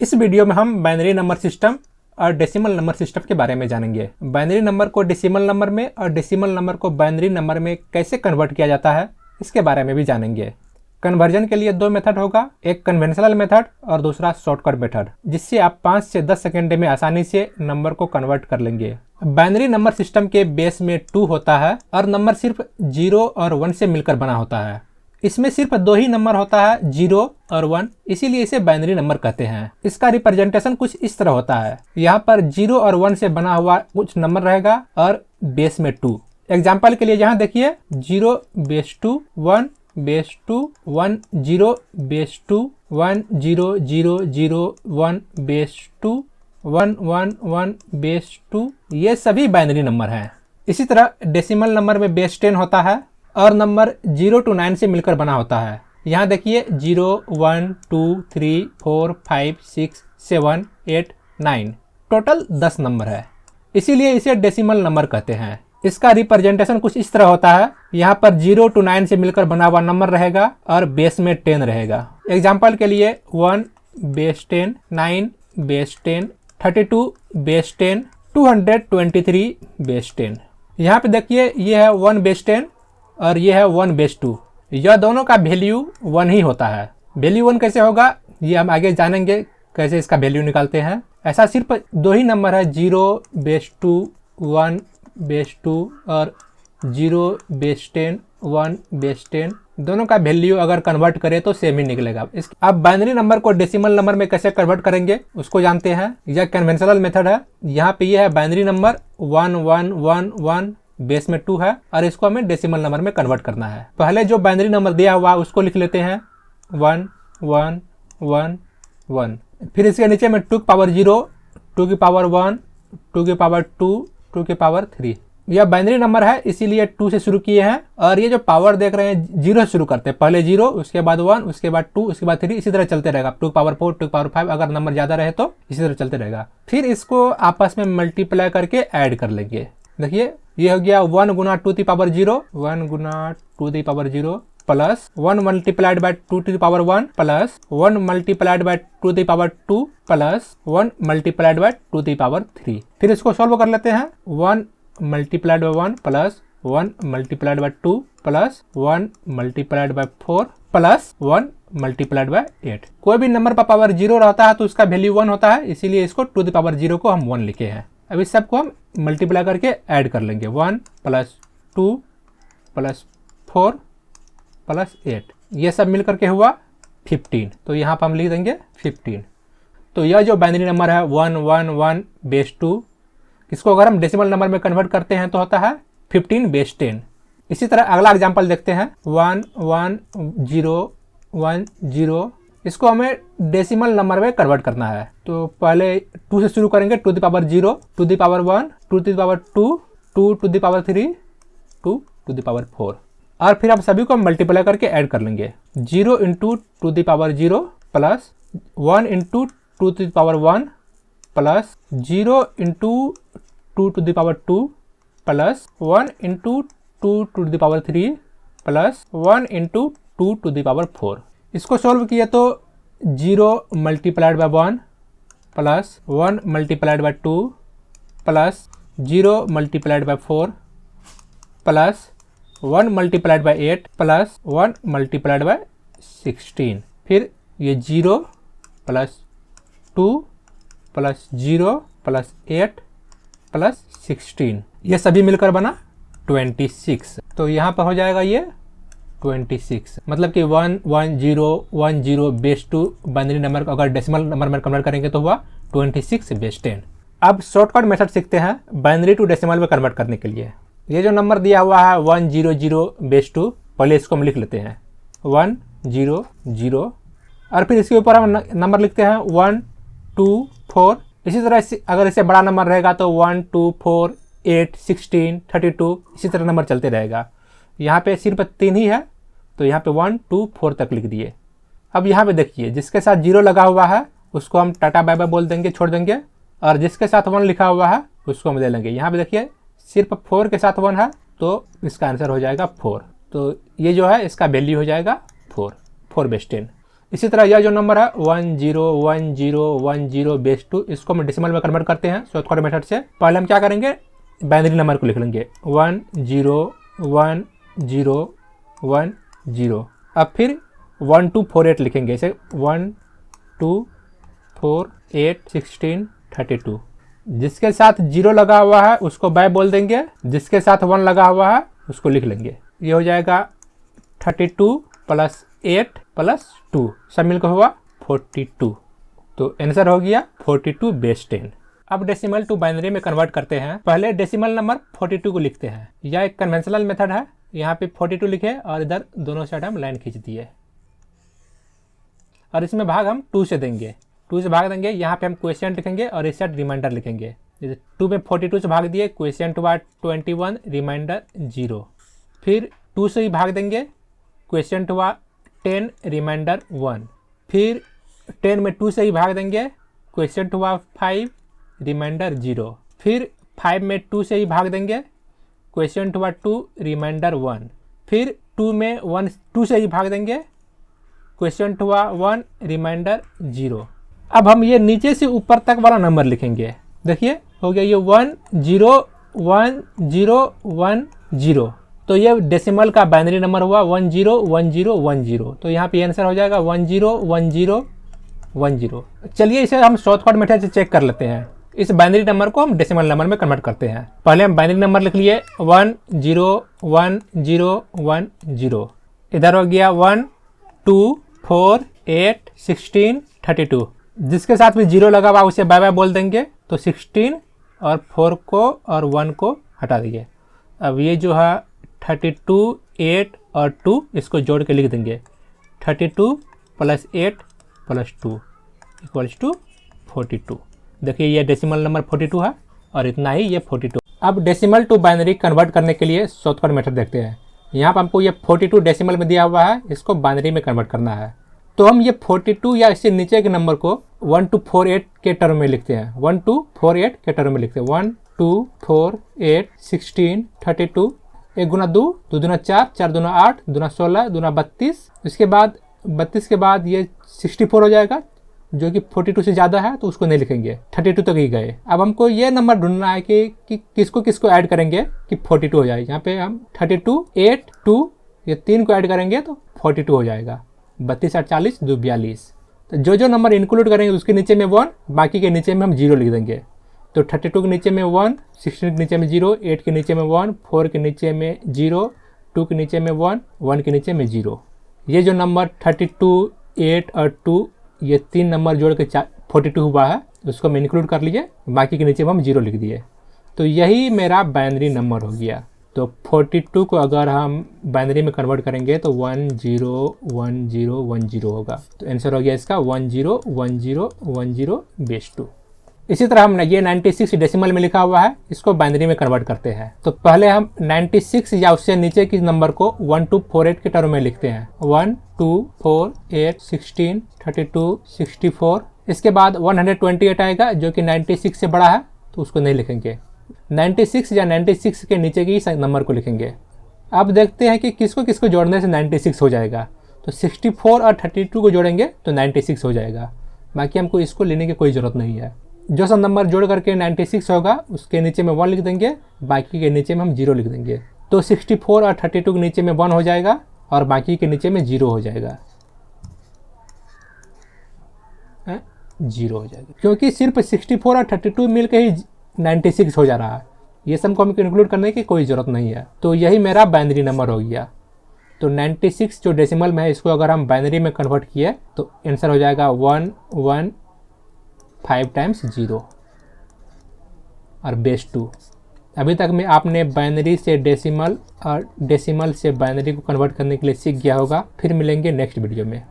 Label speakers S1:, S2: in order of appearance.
S1: इस वीडियो में हम बाइनरी नंबर सिस्टम और डेसिमल नंबर सिस्टम के बारे में जानेंगे। बाइनरी नंबर को डेसिमल नंबर में और डेसिमल नंबर को बाइनरी नंबर में कैसे कन्वर्ट किया जाता है, इसके बारे में भी जानेंगे। कन्वर्जन के लिए दो मेथड होगा, एक कन्वेंशनल मेथड और दूसरा शॉर्टकट मेथड, जिससे आप 5 से 10 सेकंड में आसानी से नंबर को कन्वर्ट कर लेंगे। बाइनरी नंबर सिस्टम के बेस में 2 होता है और नंबर सिर्फ 0 और 1 से मिलकर बना होता है। इसमें सिर्फ 2 ही नंबर होता है, 0 और 1, इसीलिए इसे बाइनरी नंबर कहते हैं। इसका रिप्रेजेंटेशन कुछ इस तरह होता है। यहाँ पर 0 और 1 से बना हुआ कुछ नंबर रहेगा और बेस में 2। एग्जाम्पल के लिए यहाँ देखिए 0 base 2 1 base 2 1 0 base 2 1 0 0 0 1 base 2 1 1 1 base 2। ये सभी बाइनरी नंबर हैं। इसी तरह डेसिमल नंबर में बेस 10 होता है और नंबर 0 to 9 से मिलकर बना होता है। यहाँ देखिए 0 1 2 3 4 5 6 7 8 9, टोटल 10 नंबर है, इसीलिए इसे डेसिमल नंबर कहते हैं। इसका रिप्रेजेंटेशन कुछ इस तरह होता है। यहाँ पर 0 to 9 से मिलकर बना हुआ नंबर रहेगा और बेस में 10 रहेगा। एग्जाम्पल के लिए 1 बेस 10 9 बेस 10 32 बेस 10 223 बेस 10। यहाँ पे देखिए ये है 1 बेस 10 और ये है 1 बेस 2। यह दोनों का वैल्यू 1 ही होता है। वैल्यू 1 कैसे होगा ये हम आगे जानेंगे, कैसे इसका वैल्यू निकालते हैं। ऐसा सिर्फ 2 ही नंबर है, 0 बेस 2 1 बेस 2 और 0 बेस 10 1 बेस 10। दोनों का वैल्यू अगर कन्वर्ट करें तो सेम ही निकलेगा। अब बाइनरी नंबर को डेसिमल नंबर में कैसे कन्वर्ट करेंगे उसको जानते हैं। यह कन्वेंशनल मेथड है। यहाँ पे यह है बाइनरी नंबर 1 1 1 1 बेस में 2 है और इसको हमें डेसिमल नंबर में कन्वर्ट करना है। पहले जो बाइनरी नंबर दिया हुआ उसको लिख लेते हैं 1 1 1 1। फिर इसके नीचे में 2 की पावर 0 2 की पावर 1 2 की पावर 2 2 की पावर 3। यह बाइनरी नंबर है, इसीलिए 2 से शुरू किए हैं। और ये जो पावर देख रहे हैं 0 से शुरू करते हैं, पहले 0 उसके बाद 1 उसके बाद 2 उसके बाद 3, इसी तरह चलते रहेगा। 2 की पावर 4 2 की पावर 5, अगर नंबर ज्यादा रहे तो इसी तरह चलते रहेगा। फिर इसको आपस में मल्टीप्लाई करके ऐड कर लेंगे। देखिए ये हो गया 1 गुना 2 की पावर 0 1 गुना 2 की पावर 0 प्लस 1 मल्टीप्लाइड बाय 2 की पावर 1 प्लस 1 मल्टीप्लाइड बाय 2 की पावर 2 प्लस 1 मल्टीप्लाइड बाय 2 की पावर 3। फिर इसको सॉल्व कर लेते हैं। 1 multiplied by 1 plus 1 multiplied by 2 plus 1 multiplied by 4 plus 1 multiplied by 8। कोई भी नंबर पर पावर 0 रहता है तो उसका वैल्यू 1 होता है, इसीलिए इसको 2 की पावर 0 को हम 1 लिखे हैं। अब इस सबको हम मल्टीप्लाई करके ऐड कर लेंगे। 1 प्लस 2 प्लस 4 प्लस 8, ये सब मिल करके हुआ 15। तो यहाँ पर हम लिख देंगे 15। तो यह जो बाइनरी नंबर है 1 1 1 बेस 2, इसको अगर हम डेसिमल नंबर में कन्वर्ट करते हैं तो होता है 15 बेस 10। इसी तरह अगला एग्जाम्पल देखते हैं 1 1 0 1 0। इसको हमें डेसिमल नंबर में कन्वर्ट करना है। तो पहले 2 से शुरू करेंगे, 2 की पावर 0 2 की पावर 1 2 की power 2 2 to the power 3 2 to the power 4। और फिर आप सभी को मल्टीप्लाई करके ऐड कर लेंगे। 0 इंटू 2 की पावर 0 प्लस 1 इंटू 2 की पावर 1 प्लस 0 into 2 to the power 2 plus 1 into 2 to the power 3 plus 1 into 2 to the power 4। इसको सॉल्व किया तो 0 multiplied by 1 plus 1 multiplied by 2 plus 0 multiplied by 4 plus 1 multiplied by 8 plus 1 multiplied by 16। फिर ये 0 plus 2 plus 0 plus 8 plus 16, ये सभी मिलकर बना 26। तो यहाँ पर हो जाएगा ये 26। मतलब कि 1 1 0 1 0 बेस 2 बाइनरी नंबर को अगर डेसिमल नंबर में कन्वर्ट करेंगे तो हुआ 26 बेस 10। अब शॉर्टकट मेथड सीखते हैं बाइनरी टू डेसिमल में कन्वर्ट करने के लिए। ये जो नंबर दिया हुआ है 1 0 0 बेस 2, पहले इसको हम लिख लेते हैं 1 0 0 और फिर इसके ऊपर हम नंबर लिखते हैं 1 2 4। इसी तरह अगर इससे बड़ा नंबर रहेगा तो 1 2 4 8 16 32, इसी तरह नंबर चलते रहेगा। यहाँ पे सिर्फ 3 ही है तो यहाँ पे 1 2 4 तक लिख दिए। अब यहाँ पे देखिए जिसके साथ 0 लगा हुआ है उसको हम टाटा बाय बाय बोल देंगे, छोड़ देंगे, और जिसके साथ 1 लिखा हुआ है उसको हम ले लेंगे। यहाँ पे देखिए सिर्फ 4 के साथ 1 है तो इसका आंसर हो जाएगा 4। तो ये जो है इसका वैल्यू हो जाएगा 4 बेस 10। इसी तरह यह जो नंबर है 101010 बेस 2, इसको हम डेसिमल में कन्वर्ट करते हैं शॉर्टकट मेथड से। पहले हम क्या करेंगे, बाइनरी नंबर को लिख लेंगे 101010। अब फिर 1248 लिखेंगे, इसे 1 2 4 8 16 32। जिसके साथ 0 लगा हुआ है उसको बाय बोल देंगे, जिसके साथ 1 लगा हुआ है उसको लिख लेंगे। ये हो जाएगा 32 + 8 + 2, सब मिलकर हुआ 42। तो आंसर हो गया 42 बेस 10। अब डेसिमल टू बाइनरी में कन्वर्ट करते हैं। पहले डेसिमल नंबर 42 को लिखते हैं। यह एक कन्वेंशनल मेथड है। यहाँ पे 42 लिखे और इधर दोनों साइड हम लाइन खींच दिए और इसमें भाग हम 2 से देंगे। 2 से भाग देंगे, यहाँ पे हम क्वेश्चन लिखेंगे और इस साइड रिमाइंडर लिखेंगे। जैसे 2 में 42 से भाग दिए, क्वेश्चन टू 21, रिमाइंडर 0। फिर 2 से ही भाग देंगे, क्वेश्चन टू 10, रिमाइंडर 1। फिर 10 में 2 से ही भाग देंगे, क्वेश्चन टू 5, रिमाइंडर 0। फिर 5 में 2 से ही भाग देंगे, क्वेश्चन टू 2, रिमाइंडर 1। फिर 2 में 2 से ही भाग देंगे, क्वेश्चन टू 1, रिमाइंडर 0। अब हम ये नीचे से ऊपर तक वाला नंबर लिखेंगे। देखिए हो गया ये 1 0 1 0 1 0। तो ये डेसिमल का बाइनरी नंबर हुआ 1 0 1 0 1 0। तो यहाँ पे आंसर हो जाएगा 1 0 1 0 1 0। चलिए इसे हम शॉर्टकट मेथड से चेक कर लेते हैं। इस बाइनरी नंबर को हम डेसिमल नंबर में कन्वर्ट करते हैं। पहले हम बाइनरी नंबर लिख लिए 1 0 1 0 1 0। इधर हो गया 1 2 4 8 16 32। जिसके साथ भी 0 लगा हुआ उसे बाय बाय बोल देंगे। तो 16 और 4 को और 1 को हटा देंगे। अब ये जो है 32 8 और 2 इसको जोड़ के लिख देंगे। 32 + 8 + 2 = 42। देखिए ये डेसिमल नंबर 42 है और इतना ही ये 42। अब डेसिमल टू बाइनरी कन्वर्ट करने के लिए शॉर्टकट मेथड देखते हैं। यहाँ पर हमको ये 42 डेसिमल में दिया हुआ है, इसको बाइनरी में कन्वर्ट करना है। तो हम ये 42 या इससे नीचे के नंबर को 1 2 4 8 के टर्म में लिखते हैं। 1 2 4 8 के टर्म में लिखते हैं। 1 2 4 8 16 32। 1 गुना 2, 2 दूना 4, 4 दूना 8, 2 दूना 16, 2 दूना 32। इसके बाद 32 के बाद ये 64 हो जाएगा, जो कि 42 से ज़्यादा है तो उसको नहीं लिखेंगे। 32 तक ही गए। अब हमको ये नंबर ढूंढना है कि किसको किसको ऐड करेंगे कि 42 हो जाए। यहाँ पे हम 32 8 2 ये 3 को ऐड करेंगे तो 42 हो जाएगा। 32 8 40 2 42। तो जो नंबर इंक्लूड करेंगे उसके नीचे में 1, बाकी के नीचे में हम 0 लिख देंगे। तो 32 के नीचे में 1, 16 के नीचे में 0, 8 के नीचे में 1, 4 के नीचे में 0, 2 के नीचे में 1, 1 के नीचे में 0। ये जो नंबर 32 8 और 2 ये 3 नंबर जोड़ के 42 हुआ है, उसको हम इंक्लूड कर लिए, बाकी के नीचे में हम 0 लिख दिए। तो यही मेरा बाइनरी नंबर हो गया। तो 42 को अगर हम बाइनरी में कन्वर्ट करेंगे तो 1 0 1 0 1 0 होगा। तो आंसर हो गया इसका 1 0 1 0 1 0 बेस 2। इसी तरह हम ये 96 डेसिमल में लिखा हुआ है, इसको बाइनरी में कन्वर्ट करते हैं। तो पहले हम 96 या उससे नीचे की नंबर को 1 2 4 8 के टर्म में लिखते हैं। 1 2 4 8 16 32 64। इसके बाद 128 आएगा जो कि 96 से बड़ा है तो उसको नहीं लिखेंगे। 96 या 96 के नीचे की नंबर को लिखेंगे। अब देखते हैं कि किसको किसको जोड़ने से 96 हो जाएगा। तो 64 और 32 को जोड़ेंगे तो 96 हो जाएगा। बाकी हमको इसको लेने की कोई ज़रूरत नहीं है। जो सा नंबर जोड़ करके 96 होगा उसके नीचे में 1 लिख देंगे, बाकी के नीचे में हम 0 लिख देंगे। तो 64 और 32 के नीचे में 1 हो जाएगा और बाकी के नीचे में 0 हो जाएगा। 0 हो जाएगा क्योंकि सिर्फ 64 और 32 मिल के ही 96 हो जा रहा है। ये सब को हमको इंक्लूड करने की कोई ज़रूरत नहीं है। तो यही मेरा बाइनरी नंबर हो गया। तो 96 जो डेसिमल में है इसको अगर हम बाइनरी में कन्वर्ट किए तो आंसर हो जाएगा 1 1 5 टाइम्स 0 और बेस 2। अभी तक में आपने बाइनरी से डेसिमल और डेसिमल से बाइनरी को कन्वर्ट करने के लिए सीख गया होगा। फिर मिलेंगे नेक्स्ट वीडियो में।